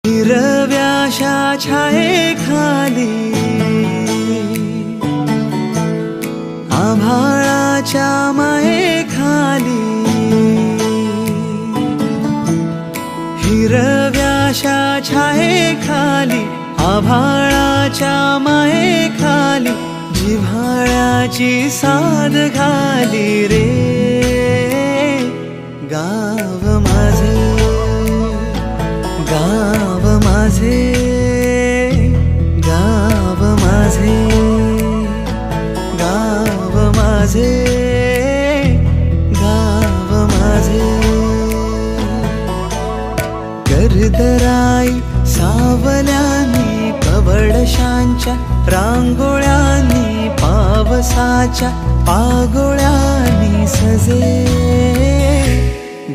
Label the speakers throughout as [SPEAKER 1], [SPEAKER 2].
[SPEAKER 1] हिरव्याशा छायेखाली आभाळाच्या मायेखाली हिरव्याशा छायेखाली आभाळाच्या मायेखाली जिव्हाळ्याची साद घाली रे गाव माझे गाव माझे गाव माझे गाव माझे गाव माझे गर्दराई सावल्यांनी कवडशांच्या रांगोळ्यांनी पावसाच्या पागोळ्यांनी सजे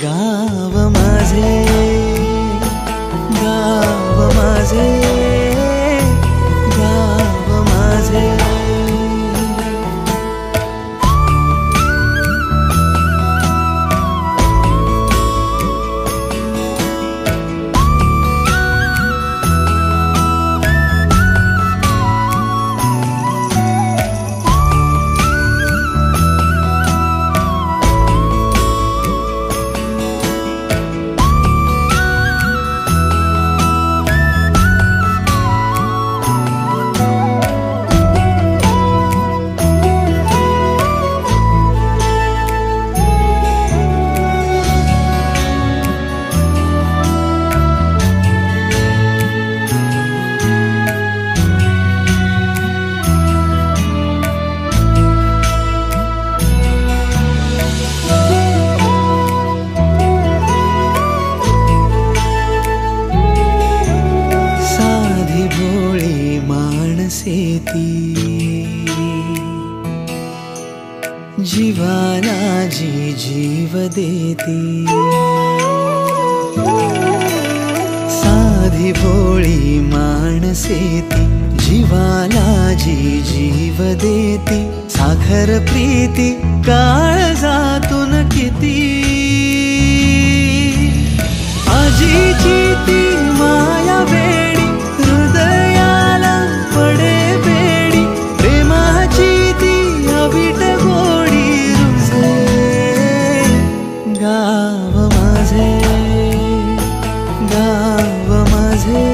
[SPEAKER 1] गाव माझे गाव माझे गाव माझे जीवाला जी जीव देती साधी भोळी माणसे ती जीवाला जी जीव देती साखर प्रीती काळजातून किती आजीची ती माया वेडी हृदयाला पडे बेडी प्रेमाची ती अवीट गोडी रुजे गाव माझे गाव माझे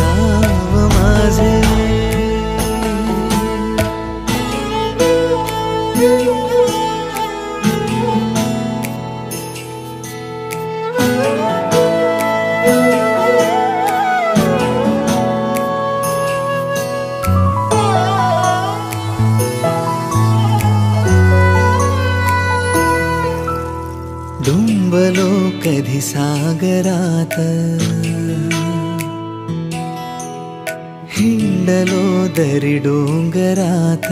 [SPEAKER 1] गाव माझे डुंबलो कधी सागरात हिंडलो दरी डोंगरात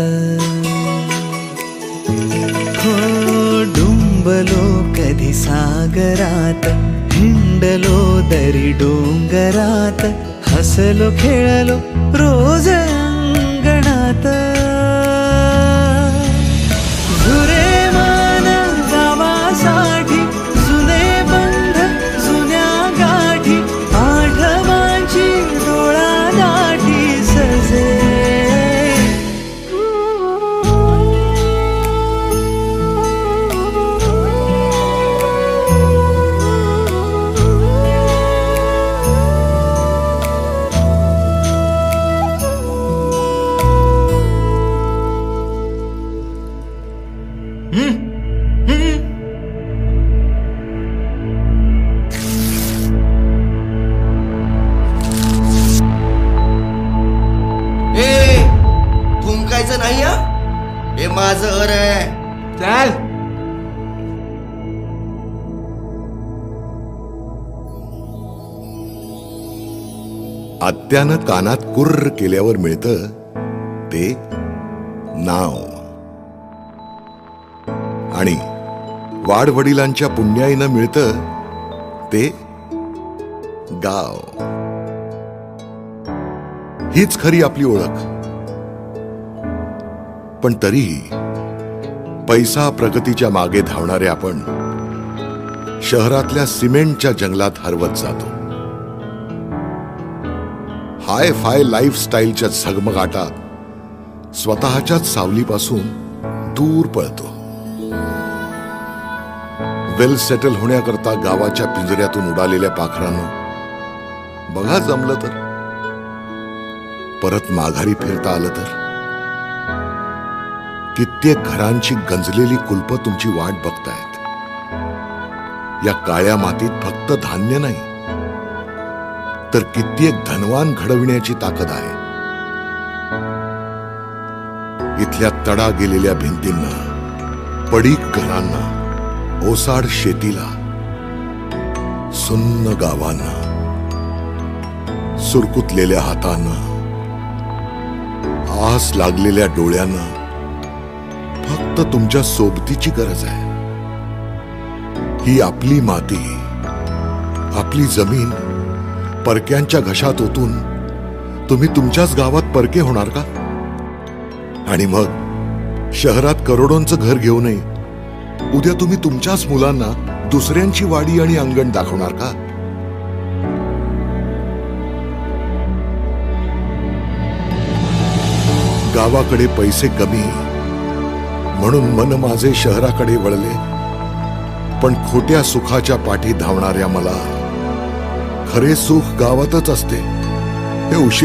[SPEAKER 1] हो डुंबलो कधी सागरात हिंडलो दरी डोंगरात हसलो खेळलो रोज अंगणात झुरे मान गावासाठी जुने बंध जुन्या गाठी आठवांची डोळा दाटी सजे
[SPEAKER 2] नाही हे माझं घर आहे.
[SPEAKER 3] चल
[SPEAKER 4] आत्यानं कानात कुर्र केल्यावर मिळतं ते नाव आणि वाडवडिलांच्या पुण्याईनं मिळतं ते गाव. हीच खरी आपली ओळख. पण तरीही पैसा प्रगतीच्या मागे धावणारे आपण शहरातल्या सिमेंटच्या जंगलात हरवत जातो. हाय फाय लाईफस्टाईलच्या झगमगाटात स्वतःच्याच सावलीपासून दूर पळतो. वेल सेटल होण्याकरता गावाच्या पिंजऱ्यातून उडालेल्या पाखरानं बघा जमलं तर परत माघारी फिरता आलं तर. कित्येक घरांची गंजलेली कुलप तुमची वाट बघतायत. या काळ्या मातीत फक्त धान्य नाही तर कित्येक धनवान घडविण्याची ताकद आहे. इथल्या तडा गेलेल्या भिंतींना, पडीक घरांना, ओसाड शेतीला, सुन्न गावांना, सुरकुतलेल्या हातांना, आस लागलेल्या डोळ्यांना फक्त तुमच्या सोबतीची गरज आहे. ही आपली माती, आपली जमीन परक्यांच्या घशात ओतून तुम्ही तुमच्याच गावात परके होणार का? आणि मग शहरात करोडोंचं घर घेऊनही उद्या तुम्ही तुमच्याच मुलांना दुसऱ्यांची वाडी आणि अंगण दाखवणार का? गावाकडे पैसे कमी म्हणून मन माझे शहराकडे वळले. पण खोट्या सुखाच्या पाठी धावणाऱ्या मला खरे सुख गावातच असते हे उशिरा